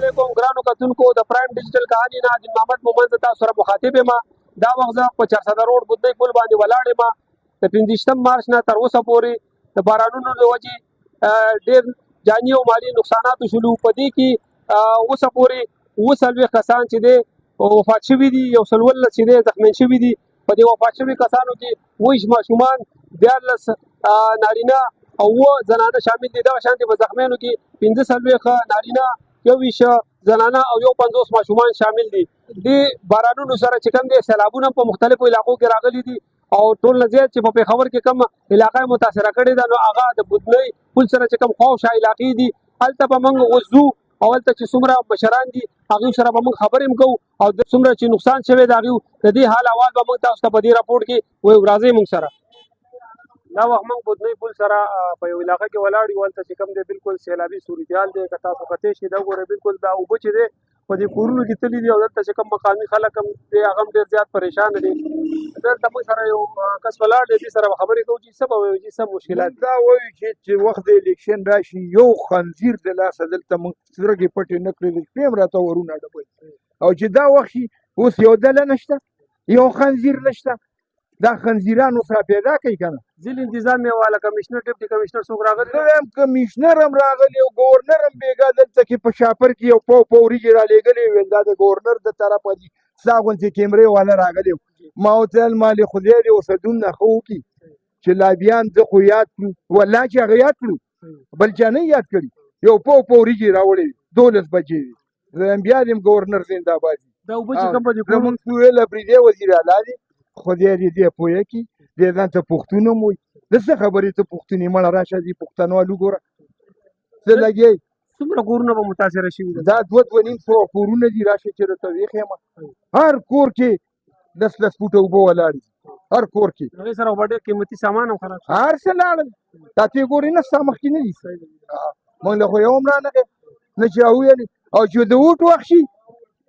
علیکم ګرانو کتونکو د پرایم ډیجیټل کہانی نه د محمد مومند تاسو سره مخاطب یم. دا وخت زه په 400 روډ بودنی پل باندې ولاړ یم. د 15 مارچ نه تر اوسه پورې د بارانونو د وجې ډېر جاني او مالي نقصانات شولو. په دې کې اوسه پورې 40 کسان چې دی وفات شوي دي، 119 چې دی زخمیان شوي دي. په دې وفات شوي کسانو کې 20 ماشومان، 14 نارینه او 9 زنانه شامل دي. دغه شانتې په زخمیانو کې 15 نارینه، 21 زنانه او 50 ماشومان شامل دي. د بارانونو سره چې کوم دي سیلابونه په مختلفو علاقو کې راغلي دي او ټول نه زیات چې په پېښور کې کوم علاقه متاثره کړې ده، نو هغه د بودنی پل سره چې کوم خواوشا علاقې دي هلته به موږ اوس ځو او هلته چې څومره مشران دي هغوی سره به موږ خبرې هم کوو او څومره چې نقصان شوی د هغوی د دې حال احوال به موږ تاسو ته په دې راپورټ کې وایو. راځئ موږ سره. دا وخت موږ بودنی پل سره په یو علاقه کې ولاړ یو. هلته چې کوم دی بالکل سیلابي صورتحال دی. که تاسو کتلی شئ دا وګورئ، بالکل دا اوبه چې دی په دې کورونو کې تللي دي او دلته چې کوم مقامي خلک هم دی هغه هم ډېر زیات پریشانه دي. دلته موږ سره یو کس ولاړ دی، دې سره به خبرې کوو چې څه به وایو، چې څه مشکلات دا وایو چې وخت د الیکشن راشي یو خنزیر د لاسه دلته موږ سترګې پټې نه کړې، د شپې هم راته ورونه ډبوي. او چې دا وخت شي اوس یو ډله نشته، یو خنزیر نشته. دا خنزیران اوس را پیدا کوي که نه. ضلع انتظامیه والا کمیشنر ډیپټي کمیشنر څوک راغلی؟ زه وایم کمیشنر هم راغلی او ګورنر هم بېګا دلته کې په شاپر کې یو پو وریجې رالېږلې وې. دا د ګورنر د طرفه دي ستا غوندې کیمرې والا راغلی. ما ورته ویل مالې خدای دې اوس دومره ښه وکړي چې لابیان ده خو یاد کړو. والله چې هغه یاد کړو، بل چا نه یاد کړي. یو پو وریجې راوړې 12 بجې وې. زه وایم بیا دې ګورنر زنده‌باد. دا اوبه چې کوم په دې زمونږ ویل بریدې وزیر اعلی دی، خدای دې پوهه کړي. دې ځان ته پښتون هم وایي. د څه خبرې ته پښتون یې؟ مړه راشه دې پښتنوال وګوره څه لګېږي. څومره کورونه به متاثره شوي دي؟ دا 2-2.5 کورونه دي. راشه چې درته وښیم، هر کور کې 10 فوټه اوبه ولاړې دي، هر کور کې. هغې سره به ډېر قیمتي سامان هم خراب شي. هر څه لاړل. دا ته ګورې نه ستا مخکې نه دي. موږ له خو یو هم رانغی نه چې وویلې. او چې د ووټ وخت شي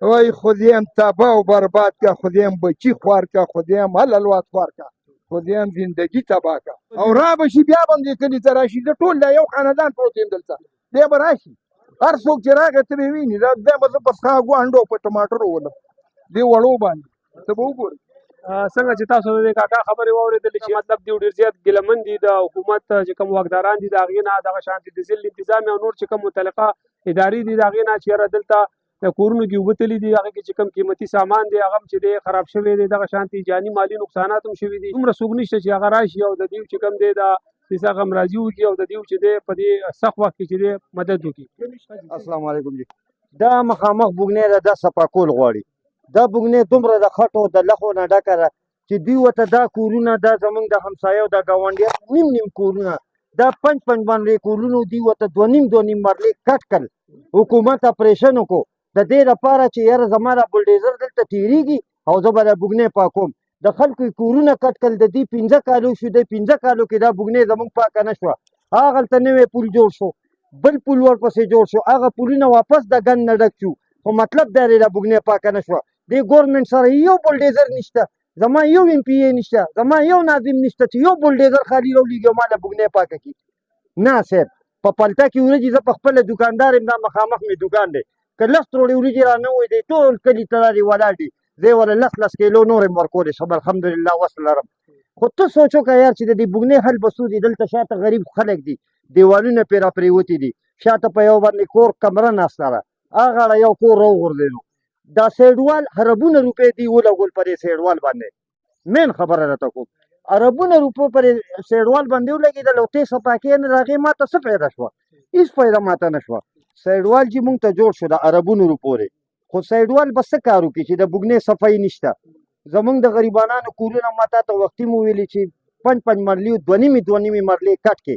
وایي خدایم تباه و برباد کا، خدایم بچي خوار کا، خدایم حلالوات خوار کا، خدایم زندگی تباه کا. او را به شي بیا به هم دې کلي ته راشي. زه ټول دا یو خاندان پروت یم دلته، دی به راشي. هر څوک چې راغی ته به یې ویني. دا به زه په سکاګو انډو په ټماټرو ولم دې وړو باندې. ته به وګورې څنګه چې تاسو د کاکا خبرې واورېدلې چې مطلب دی ډېر زیات ګیلمن دي د حکومت چې کوم واکداران دي د هغې نه، دغه شانتې د ضلع انتظامیه او نور چې کوم متعلقه ادارې دي د هغې نه چې یاره دلته د کورونو کې اوبه تللي دي، هغې کې چې کوم قیمتي سامان دی هغه هم چې دی خراب شوی دی. دغه شانتې جاني مالي نقصانات هم شوي دي. دومره څوک نشته چې هغه راشي او د دې چې کوم دی د کیسه غمرازي وکړي او د دې چې دی په دې سخت وخت کې چې دی مدد وکړي. السلام علیکم جی. دا مخامخ بوګنی ده، دا صفا کول غواړي. دا بوګنی دومره د خټو د لخو نه ډکه ده چې دوی ورته دا کورونه دا زمونږ د همسایو د ګاونډیانو نیم کورونه دا 5 مرلې کورونه دوی ورته 2.5 مرلې کټ کړل. حکومت اپریشن وکړو د دې لپاره چې یاره زما دا بلډیزر دلته تېرېږي او زه به دا بوګنی پاکوم. د خلکو یې کورونه کټ کړل. د دې 15 کالو شو، د 15 کالو کې دا بوګنی زمونږ پاکه نه شوه. هغلته نوی پل جوړ شو، بل پل ورپسې جوړ شو، هغه پلونه واپس د ګند نه ډک شو. خو مطلب دا دی دا بوګنی پاکه نه شوه. دې ګورنمنټ سره یو بلډیزر نشته، زما یو ایم پی ای نشته، زما یو ناظم نشته چې یو بلډیزر خالي راولېږي او ما له بوګنی پاکه کړي. نه صاحب، په پلته کې ورځې زه په خپله دوکاندار یم، دا مخامخ مې دوکان دی. که 10 تروړې ورځې را نه وای دی ټول کلي ته لارې ولاړ دي. زه یې ورله 10 کیلو نور یم ورکولی شم، الحمدلله وس لرم. خو ته سوچ وکړه یار چې د دې بوګنی حل به څو دي. دلته شاته غریب خلک دي، دیوالونه پرې را پرېوتي دي، شاته په یو باندې کور کمره ناسته ده، هغه اړه یو کور راوغورځېدو. دا سیډوال اربونه روپۍ دی ولګول په دې سیډوال باندې. مین خبره راته کوم، اربونه روپۍ پر سیډوال باندې ولګېدل او ته صفا کېې نه. د هغې ما ته څه فایده شوه؟ هېڅ فایده ما ته نه شوه. سیډوال چې مونږ ته جوړ شو د اربونو روپورې، خو سیډوال به څه کار وکړي چې د بوګنی صفایي نشته. زمونږ د غریبانانو کورونه ما تا ته وختي مو ویلي چې 5 مرلې 2.5 مرلې کټ کې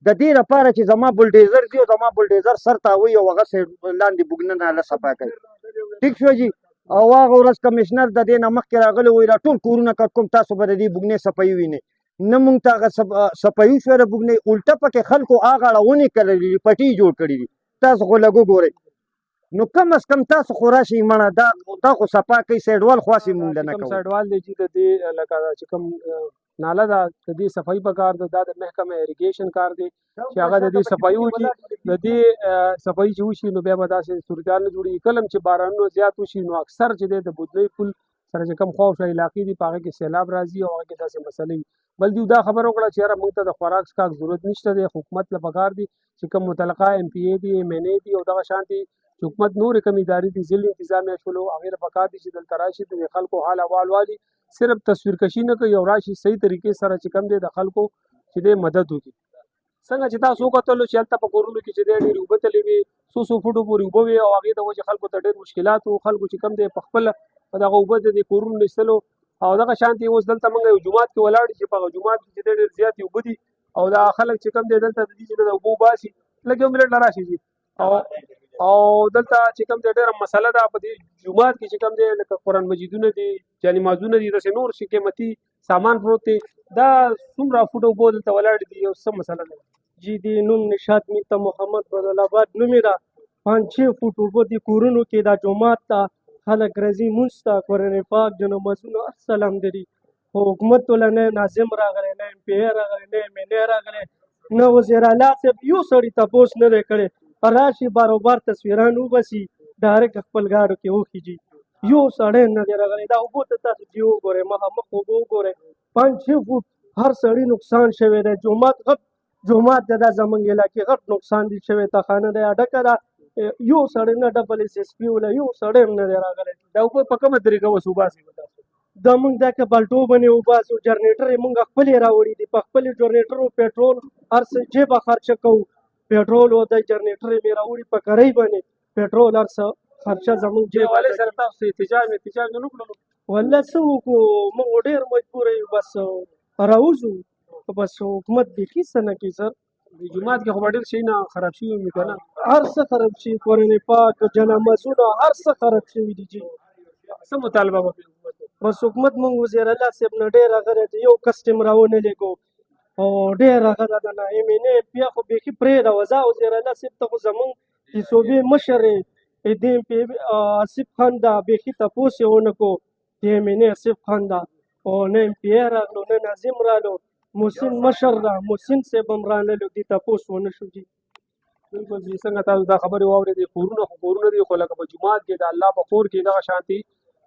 د دې لپاره چې زما بلډیزر ځي او زما بلډیزر سر تاوي او هغه لاندې بوګنه ناله صفا کوي. ټیک شو جي. او هغه ورځ کمشنر د دې نه مخکې راغلی وایي دا ټول کورونه کټ کوم، تاسو به د دې بوګنې صفایي وینئ. نه مونږ ته هغه صفایي شوه د بوګنې، الټه پکې خلکو هغه اړه ونیکللي دي، پټي جوړ کړي دي. تاسو خو لږ وګورئ. نو کم از کم تاسو خو راشئ مړه دا خو صفا کوي. سیډوال خو هسې مونږ نه کوو. سیډوال دی چې د دې لکه چې کوم ناله ده د دې صفایي پکار ده دا د محکمه اریګیشن کار دی چې هغه د دې صفایي وکړي د دې صفایي چې وشي نو بیا به داسې صورتحال نه جوړېږي کله چې بارانونه زیات وشي نو اکثر چې دی د بودنۍ پل سره چې کوم خواوشا علاقې دي په هغه کې سیلاب راځي او هغه کې داسې مسلې وي بل دوی دا خبره وکړه چې یاره موږ ته د خوراک څښاک ضرورت نشته دی حکومت له پکار دي چې کوم متعلقه MPA دي MNA دي او دغه شان دي چې حکومت نورې کوم ادارې دي ضلع انتظامیه شولو هغې له پکار دي چې دلته راشي د خلکو حال احوال والي صرف تصویر کشي نه کوي او راشي صحیح طریقې سره چې کوم دی د خلکو چې دی مدد وکړي څنګه چې تاسو وکتلو چې هلته په کورونو کې چې دی ډېرې اوبه تللې وي څو فوټو پورې اوبه وي او هغې د وجې خلکو ته ډېر مشکلات وو خلکو چې کوم دی په خپله په دغه اوبه د دې کورونو ایستلو او دغه شانتې اوس دلته موږ یو جومات کې ولاړ چې په هغه جومات کې چې دی ډېر زیاتې اوبه دي او دا خلک چې کوم دی دلته د دې چې د اوبو وباسي لږ یو منټ له راشي او دلته چې کوم دی ډېره مسله ده په دې جومات کې چې کوم دی لکه قرآن مجیدونه دي جانمازونه دي داسې نور شي قیمتي سامان پروت دی دا څومره فوټ اوبه دلته ولاړې دي او څه مسله ده جی دی نوم نشاد میته محمد بدل آباد نومې ده 5-6 فوټ اوبه دي کورونو کې دا جومات ته خلک راځي مونځ ته قرآن پاک د نمازونو السلام لري خو حکومت ټوله نه ناظم راغلی نه MPA راغلی نه MNA راغلی نه وزیر اعلی صاحب یو سړي تپوس نه دی کړی راشي باروبار تصویران وباسي ډایرکټ خپل ګاډو کې وخیږي یو سړی نه دی راغلی دا اوبو ته تاسو چې وګورئ مخامخ اوبه وګورئ 5-6 فوټ هر سړي نقصان شوی دی جومات غټ جومات د دا زمونږ علاقې غټ نقصان دي شوی ته خانه دی ډکه ده یو سړی نه ډبل SSP ولا یو سړی هم نه دی راغلی دا اوبه په کومه طریقه اوس وباسي دا موږ دا که بالټو باندې وباسو جنریټر یې موږ خپلې راوړي دي په خپلې جنریټر او پېټرول هر څه جیبه خرچه کوو پېټرول او د جنریټر یې مې راوړي په کرۍ باندې پېټرول هر څه خرچه زموږ جیب والے سره تاسو احتجاج نه وکړلو والله څه وکړو موږ ډېر مجبوره یو بس راوځو بس حکومت بیخي څه نه کوي سر د جومات کې خو به ډېر شي نه خراب شوي وي که نه هر څه خراب شي قرآن پاک جنازونه هر څه خراب شوي دي جي څه مطالبه به بس حکومت مونږ وزیر اعلی صاحب نه ډېر هغه دی یو کسټم راونه لګو او ډېر هغه د نه MNA بیا خو بیخي پرېږده وزا وزیر اعلی صاحب ته خو زمونږ د صوبې مشر د آصف خان دا بیخي تپوس یې ونه کړو د MNA آصف خان دا او نه MPA راغلو نه ناظم راغلو محسن مشر دا محسن صاحب هم رانهلو دې تپوس ونه شو جي بالکل جي څنګه تاسو دا خبرې واورېدې کورونه خو کورونه دي خو لکه په جومات کې د الله په کور کې دغه شانتي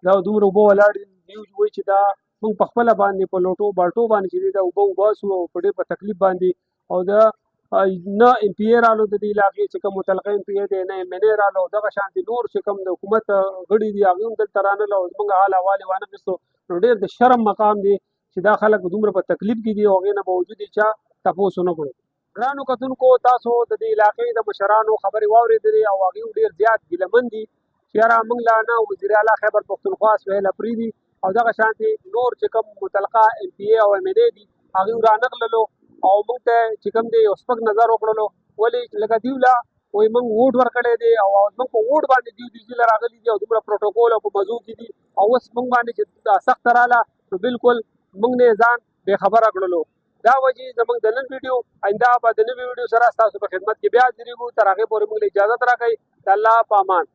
دا دومره اوبه ولاړ دي وایي چې دا موږ په خپله باندې په لوټو بالټو باندې چې دی دا اوبه وباسو او په ډېر په تکلیف باندې او د نه MPA رالو د دې علاقې چې کوم متعلقه MPA دی نه MNA رالو دغه شانتي نور چې کوم د حکومت غړي دي هغوی هم دلته رانهلو او زموږ حال احوال یې وانخېستو نو ډېر د شرم مقام دی چې دا خلک دومره په تکلیف کې دي او هغې نه باوجود یې چا تپوس ونه کړو ګرانو کتونکو تاسو د دې علاقې د مشرانو خبرې واورېدلې او هغوی ډېر زیات ګیلهمن دي چې یاره موږ لا نه وزیر اعلی خیبر پښتونخوا سهیل اپریدي او دغه شانتې نور چې کوم متعلقه MPA او MNA دي هغوی رانغللو او موږ ته چې کوم دی یو سپک نظر وکړلو ولې لکه دوی لا وایي موږ ووټ ورکړی دی او موږ په ووټ باندې دوی دې ځله راغلي دي او دومره پروټوکول او په مزو کې دي او اوس موږ باندې چې دا سخته راله نو بالکل موږ نه ځان بېخبره کړلو دا وجې زموږ د نن ویډیو آینده به د نوي ویډیو سره ستاسو په خدمت کې بیا حاضرېږو تر هغې پورې موږ له اجازت راکوئ د الله په امان